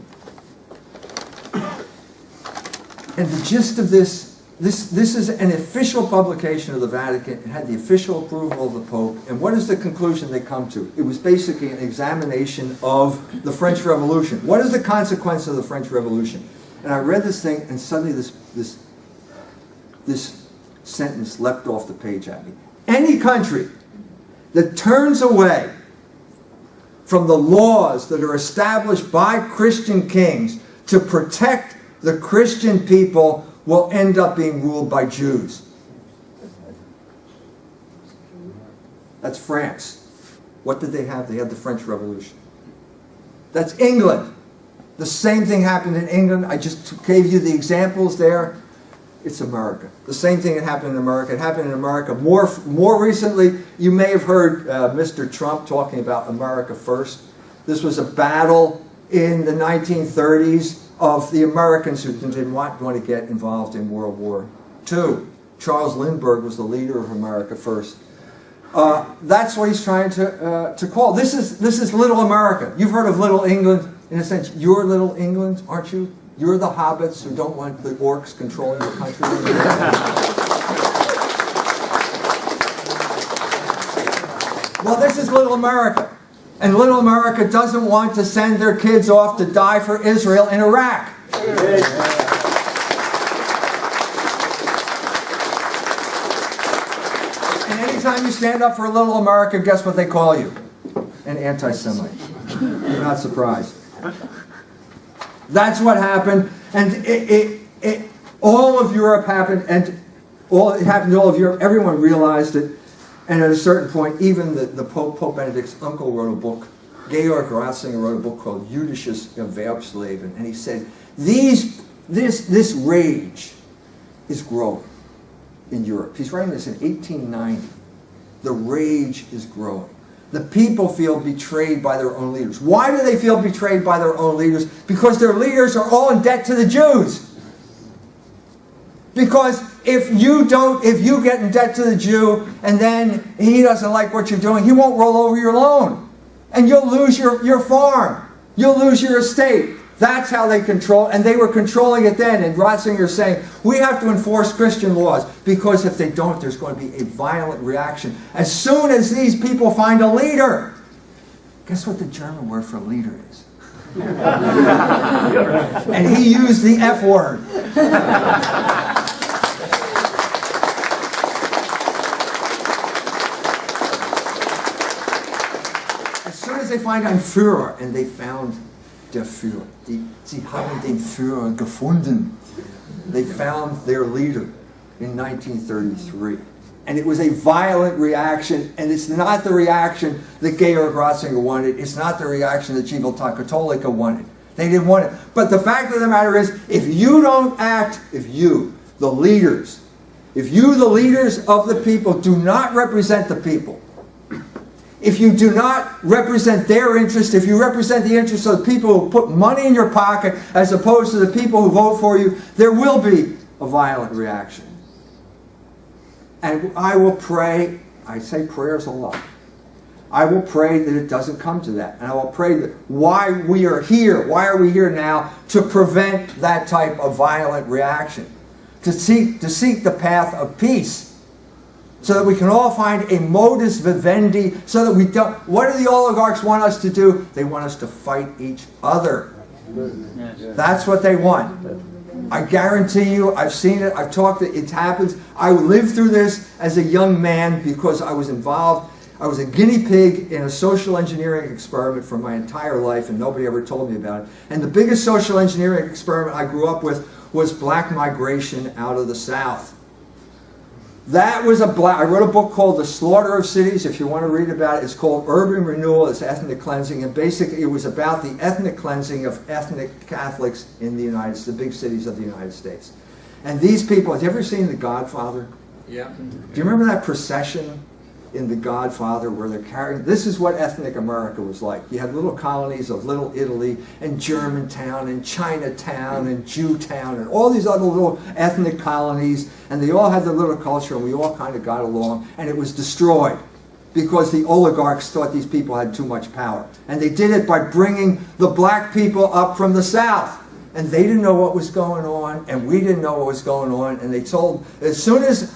And the gist of this is an official publication of the Vatican. It had the official approval of the Pope. And what is the conclusion they come to? It was basically an examination of the French Revolution. What is the consequence of the French Revolution? And I read this thing, and suddenly this sentence leapt off the page at me. Any country that turns away from the laws that are established by Christian kings to protect the Christian people will end up being ruled by Jews. That's France. What did they have? They had the French Revolution. That's England. The same thing happened in England. I just gave you the examples there. It's America. The same thing that happened in America. It happened in America more recently. You may have heard Mr. Trump talking about America first. This was a battle in the 1930s of the Americans who did not want to get involved in World War II. Charles Lindbergh was the leader of America first. That's what he's trying to call. This is Little America. You've heard of Little England. In a sense, you're Little England, aren't you? You're the hobbits who don't want the orcs controlling your country. Well, this is Little America. And Little America doesn't want to send their kids off to die for Israel in Iraq. And anytime you stand up for Little America, guess what they call you? An anti-Semite. You're not surprised. That's what happened, and all of Europe happened, and it happened to all of Europe. Everyone realized it, and at a certain point, even the Pope Benedict's uncle wrote a book. Georg Ratzinger wrote a book called Jüdisches Erwerbsleben, and he said, this rage is growing in Europe. He's writing this in 1890. The rage is growing. The people feel betrayed by their own leaders. Why do they feel betrayed by their own leaders? Because their leaders are all in debt to the Jews. Because if you get in debt to the Jew and then he doesn't like what you're doing, he won't roll over your loan. And you'll lose your farm. You'll lose your estate. That's how they control, and they were controlling it then. And Ratzinger is saying, we have to enforce Christian laws, because if they don't, there's going to be a violent reaction. As soon as these people find a leader, guess what the German word for leader is? And he used the F word. As soon as they find ein Führer, and they found der Führer. Sie haben den Führer gefunden. They found their leader in 1933. And it was a violent reaction, and it's not the reaction that Georg Ratzinger wanted. It's not the reaction that Civiltà Cattolica wanted. They didn't want it. But the fact of the matter is, if you don't act, if you, the leaders of the people, do not represent the people, if you do not represent their interest, if you represent the interests of the people who put money in your pocket as opposed to the people who vote for you, there will be a violent reaction. And I will pray, I say prayers a lot. I will pray that it doesn't come to that. And I will pray that why are we here now to prevent that type of violent reaction? To seek the path of peace. So that we can all find a modus vivendi, so that we don't... What do the oligarchs want us to do? They want us to fight each other. That's what they want. I guarantee you, I've seen it, I've talked to it, it happens. I lived through this as a young man because I was involved. I was a guinea pig in a social engineering experiment for my entire life, and nobody ever told me about it. And the biggest social engineering experiment I grew up with was black migration out of the South. That was I wrote a book called The Slaughter of Cities. If you want to read about it, it's called Urban Renewal, it's ethnic cleansing, and basically it was about the ethnic cleansing of ethnic Catholics in the the big cities of the United States. And these people, have you ever seen The Godfather? Yeah. Do you remember that procession in The Godfather where they're carrying... This is what ethnic America was like. You had little colonies of Little Italy and Germantown and Chinatown and Jewtown and all these other little ethnic colonies, and they all had their little culture, and we all kind of got along, and it was destroyed because the oligarchs thought these people had too much power. And they did it by bringing the black people up from the South. And they didn't know what was going on, and we didn't know what was going on, and they told, as soon as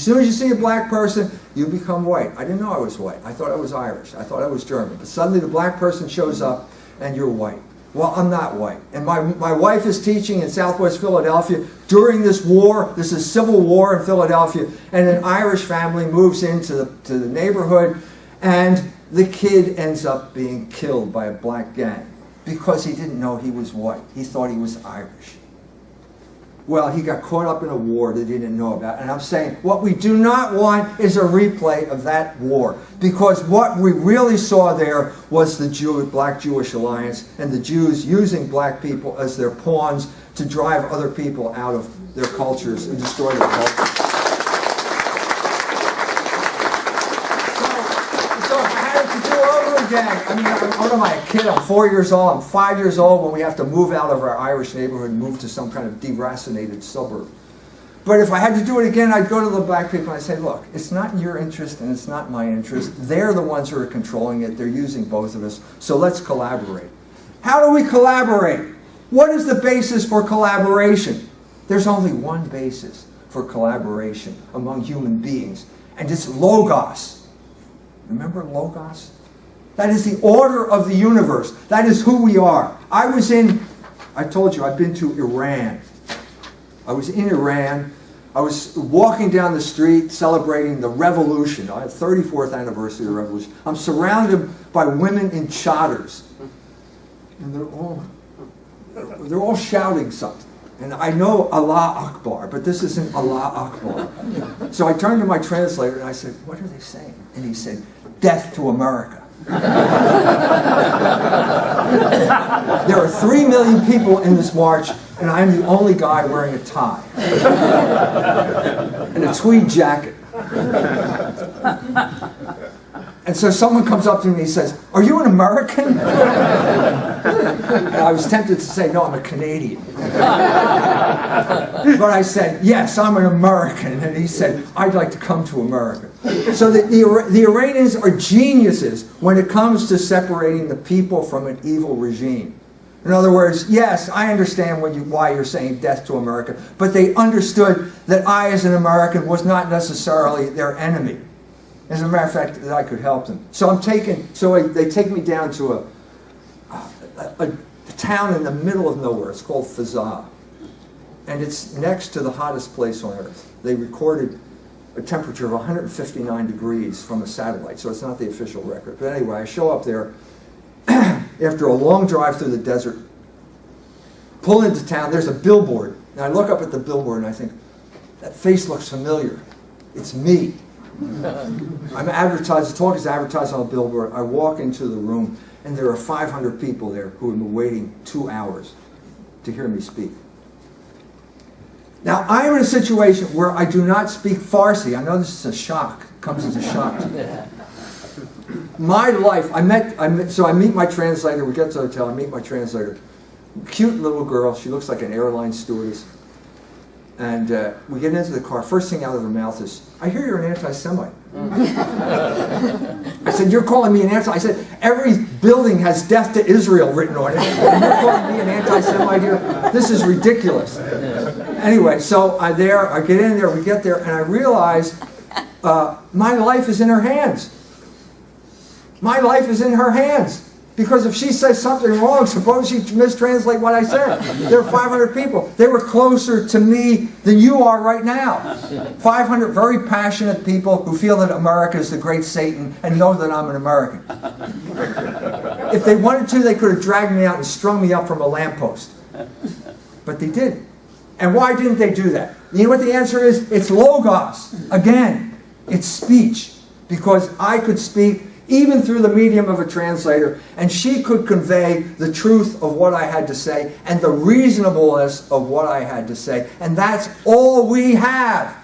you see a black person, you become white. I didn't know I was white. I thought I was Irish. I thought I was German. But suddenly the black person shows up, and you're white. Well, I'm not white. And my wife is teaching in Southwest Philadelphia during this war. This is civil war in Philadelphia. And an Irish family moves into the neighborhood, and the kid ends up being killed by a black gang because he didn't know he was white. He thought he was Irish. Well, he got caught up in a war that he didn't know about. And I'm saying what we do not want is a replay of that war. Because what we really saw there was the Black-Jewish alliance and the Jews using black people as their pawns to drive other people out of their cultures and destroy their cultures. So I had to do over again. I mean, what am I, a kid? I'm 4 years old. I'm 5 years old when we have to move out of our Irish neighborhood and move to some kind of deracinated suburb. But if I had to do it again, I'd go to the black people and I'd say, look, it's not in your interest and it's not my interest. They're the ones who are controlling it. They're using both of us. So let's collaborate. How do we collaborate? What is the basis for collaboration? There's only one basis for collaboration among human beings, and it's logos. Remember logos? That is the order of the universe. That is who we are. I told you, I've been to Iran. I was in Iran. I was walking down the street celebrating the revolution, the 34th anniversary of the revolution. I'm surrounded by women in chadors. And they're all shouting something. And I know Allah Akbar, but this isn't Allah Akbar. So I turned to my translator and I said, what are they saying? And he said, death to America. There are 3 million people in this march, and I'm the only guy wearing a tie and a tweed jacket. And so someone comes up to me and says, are you an American? And I was tempted to say, no, I'm a Canadian. But I said, yes, I'm an American. And he said, I'd like to come to America. So the Iranians are geniuses when it comes to separating the people from an evil regime. In other words, yes, I understand why you're saying death to America, but they understood that I, as an American, was not necessarily their enemy. As a matter of fact, that I could help them. So they take me down to a town in the middle of nowhere. It's called Fazaa. And it's next to the hottest place on earth. They recorded a temperature of 159 degrees from a satellite, so it's not the official record. But anyway, I show up there after a long drive through the desert, pull into town, there's a billboard. And I look up at the billboard and I think, that face looks familiar. It's me. I'm advertised, the talk is advertised on a billboard. I walk into the room and there are 500 people there who have been waiting 2 hours to hear me speak. Now, I'm in a situation where I do not speak Farsi. I know this is a shock. It comes as a shock to me. My life, so I meet my translator. We get to the hotel, I meet my translator. Cute little girl. She looks like an airline stewardess. And we get into the car. First thing out of her mouth is, I hear you're an anti-Semite. I said, you're calling me an anti-Semite? I said, every building has death to Israel written on it. And you're calling me an anti-Semite here? This is ridiculous. Anyway, so I get in there, we get there, and I realize my life is in her hands. My life is in her hands. Because if she says something wrong, suppose she mistranslate what I said. There are 500 people. They were closer to me than you are right now. 500 very passionate people who feel that America is the great Satan and know that I'm an American. If they wanted to, they could have dragged me out and strung me up from a lamppost. But they didn't. And why didn't they do that? You know what the answer is? It's logos. Again, it's speech. Because I could speak even through the medium of a translator, and she could convey the truth of what I had to say and the reasonableness of what I had to say. And that's all we have.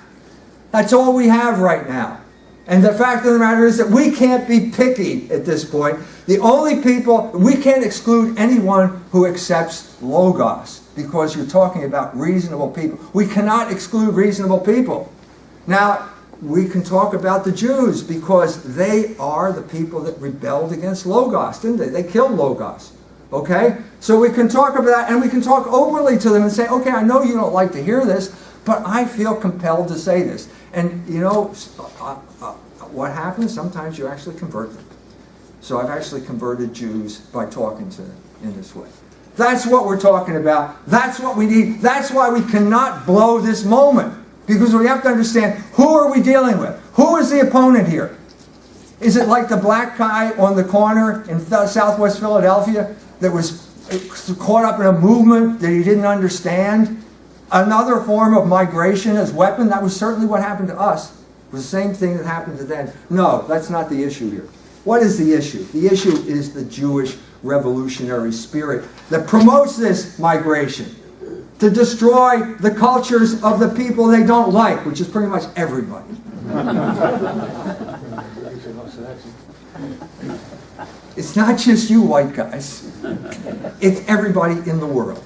That's all we have right now. And the fact of the matter is that we can't be picky at this point. The only people, we can't exclude anyone who accepts logos, because you're talking about reasonable people. We cannot exclude reasonable people. Now, we can talk about the Jews because they are the people that rebelled against Logos, didn't they? They killed Logos. Okay? So we can talk about that, and we can talk openly to them and say, okay, I know you don't like to hear this, but I feel compelled to say this. And, you know, what happens? Sometimes you actually convert them. So I've actually converted Jews by talking to them in this way. That's what we're talking about. That's what we need. That's why we cannot blow this moment. Because we have to understand, who are we dealing with? Who is the opponent here? Is it like the black guy on the corner in southwest Philadelphia that was caught up in a movement that he didn't understand? Another form of migration as weapon? That was certainly what happened to us. It was the same thing that happened to them. No, that's not the issue here. What is the issue? The issue is the Jewish revolutionary spirit that promotes this migration to destroy the cultures of the people they don't like, which is pretty much everybody. It's not just you white guys. It's everybody in the world.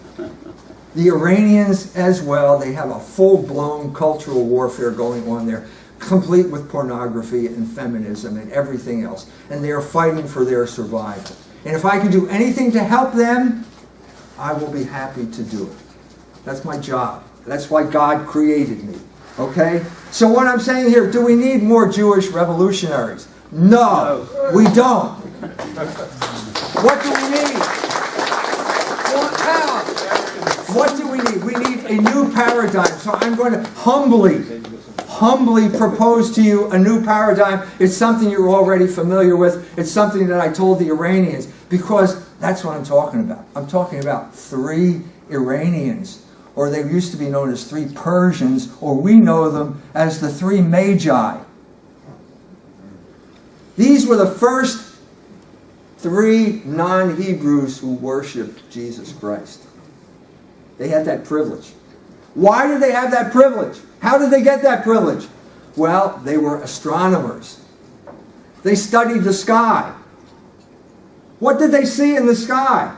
The Iranians as well, they have a full-blown cultural warfare going on there, complete with pornography and feminism and everything else. And they are fighting for their survival. And if I can do anything to help them, I will be happy to do it. That's my job. That's why God created me. Okay? So what I'm saying here, do we need more Jewish revolutionaries? No, we don't. What do we need? What do we need? We need a new paradigm. So I'm going to humbly propose to you a new paradigm. It's something you're already familiar with. It's something that I told the Iranians, because that's what I'm talking about. I'm talking about 3 Iranians, or they used to be known as 3 Persians, or we know them as the 3 Magi. These were the first 3 non-Hebrews who worshiped Jesus Christ. They had that privilege. Why did they have that privilege? How did they get that privilege? Well, they were astronomers. They studied the sky. What did they see in the sky?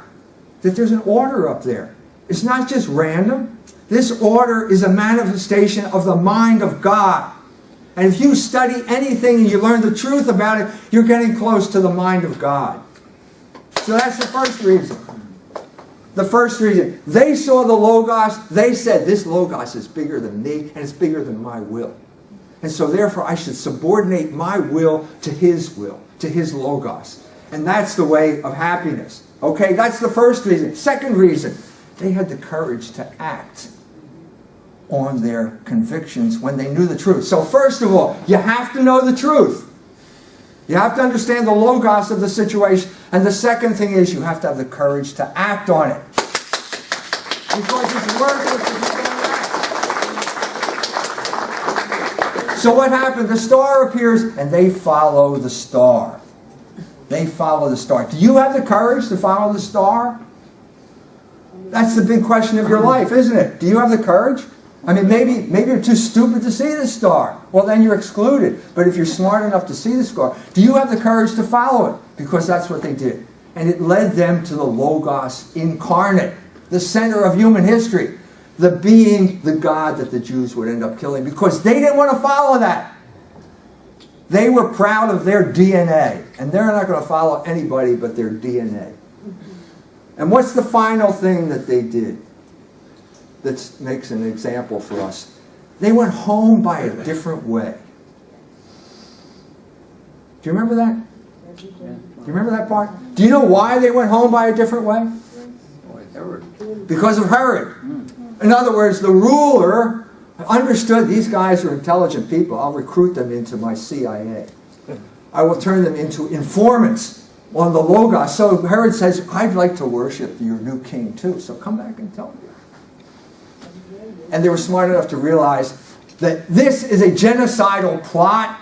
That there's an order up there. It's not just random. This order is a manifestation of the mind of God. And if you study anything and you learn the truth about it, you're getting close to the mind of God. So that's the first reason. The first reason. They saw the Logos. They said, this Logos is bigger than me, and it's bigger than my will. And so therefore I should subordinate my will, to His Logos. And that's the way of happiness. Okay, that's the first reason. Second reason, they had the courage to act on their convictions when they knew the truth. So first of all, you have to know the truth. You have to understand the Logos of the situation. And the second thing is, you have to have the courage to act on it. Because it's worthless if you don't act. So what happened? The star appears, and they follow the star. They follow the star. Do you have the courage to follow the star? That's the big question of your life, isn't it? Do you have the courage? I mean, maybe you're too stupid to see the star. Well, then you're excluded. But if you're smart enough to see the star, do you have the courage to follow it? Because that's what they did. And it led them to the Logos incarnate, the center of human history, the being, the God that the Jews would end up killing, because they didn't want to follow that. They were proud of their DNA, and they're not going to follow anybody but their DNA. And what's the final thing that they did that makes an example for us? They went home by a different way. Do you remember that? Do you remember that part? Do you know why they went home by a different way? Because of Herod. In other words, the ruler understood these guys are intelligent people. I'll recruit them into my CIA. I will turn them into informants on the Logos. So Herod says, I'd like to worship your new king too. So come back and tell me. And they were smart enough to realize that this is a genocidal plot.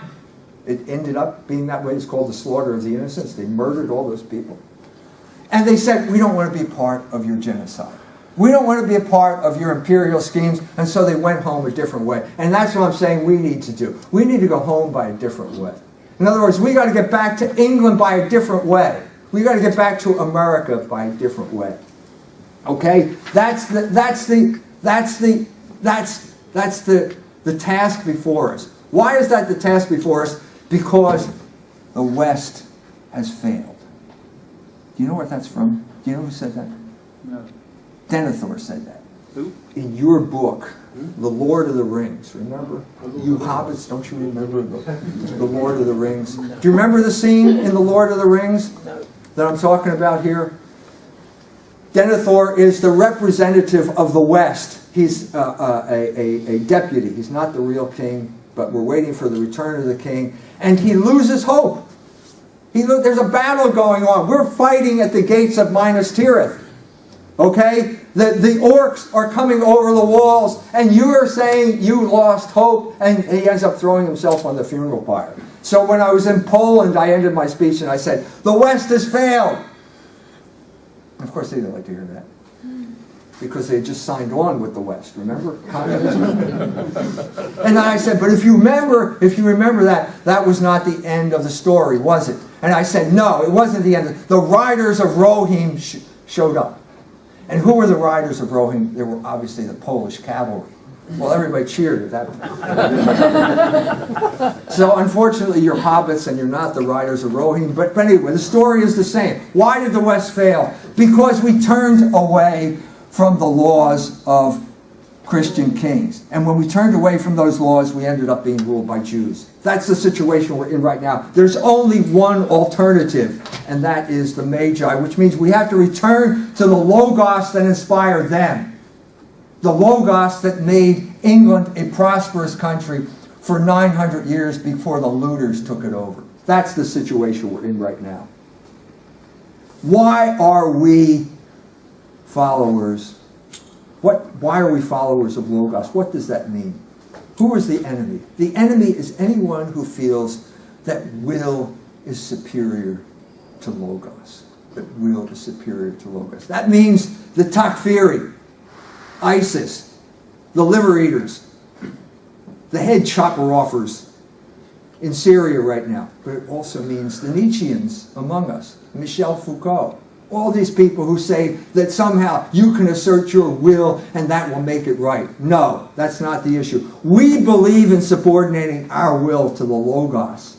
It ended up being that way. It's called the slaughter of the innocents. They murdered all those people. And they said, we don't want to be part of your genocide. We don't want to be a part of your imperial schemes. And so they went home a different way. And that's what I'm saying we need to do. We need to go home by a different way. In other words, we got to get back to England by a different way. We got to get back to America by a different way. Okay? That's the task before us. Why is that the task before us? Because the West has failed. Do you know where that's from? Do you know who said that? No. Denethor said that. Who? In your book, The Lord of the Rings. Remember? You hobbits, don't you remember the Lord of the Rings? Do you remember the scene in The Lord of the Rings that I'm talking about here? Denethor is the representative of the West. He's a deputy. He's not the real king, but we're waiting for the return of the king. And he loses hope. There's a battle going on. We're fighting at the gates of Minas Tirith. Okay? The orcs are coming over the walls, and you are saying you lost hope, and he ends up throwing himself on the funeral pyre. So when I was in Poland, I ended my speech and I said, the West has failed. And of course, they didn't like to hear that. Because they had just signed on with the West, remember? Communism. And I said, but if you remember that, that was not the end of the story, was it? And I said, no, it wasn't the end. The riders of Rohim showed up. And who were the riders of Rohim? They were obviously the Polish cavalry. Well, everybody cheered at that point. So unfortunately, you're hobbits and you're not the riders of Rohim. But anyway, the story is the same. Why did the West fail? Because we turned away from the laws of Christian kings. And when we turned away from those laws, we ended up being ruled by Jews. That's the situation we're in right now. There's only one alternative, and that is the Magi, which means we have to return to the Logos that inspired them. The Logos that made England a prosperous country for 900 years before the looters took it over. That's the situation we're in right now. Why are we followers? Why are we followers of Logos? What does that mean? Who is the enemy? The enemy is anyone who feels that will is superior to Logos. That will is superior to Logos. That means the Takfiri, ISIS, the liver eaters, the head chopper offers in Syria right now. But it also means the Nietzscheans among us, Michel Foucault. All these people who say that somehow you can assert your will and that will make it right. No, that's not the issue. We believe in subordinating our will to the Logos.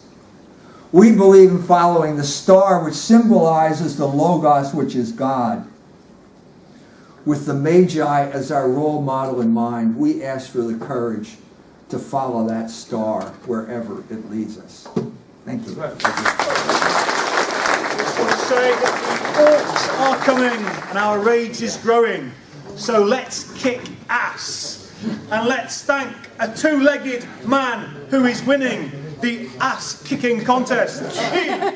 We believe in following the star which symbolizes the Logos, which is God. With the Magi as our role model in mind, we ask for the courage to follow that star wherever it leads us. Thank you. Say, orcs are coming and our rage is growing. So let's kick ass. And let's thank a two-legged man who is winning the ass-kicking contest,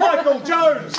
Michael Jones.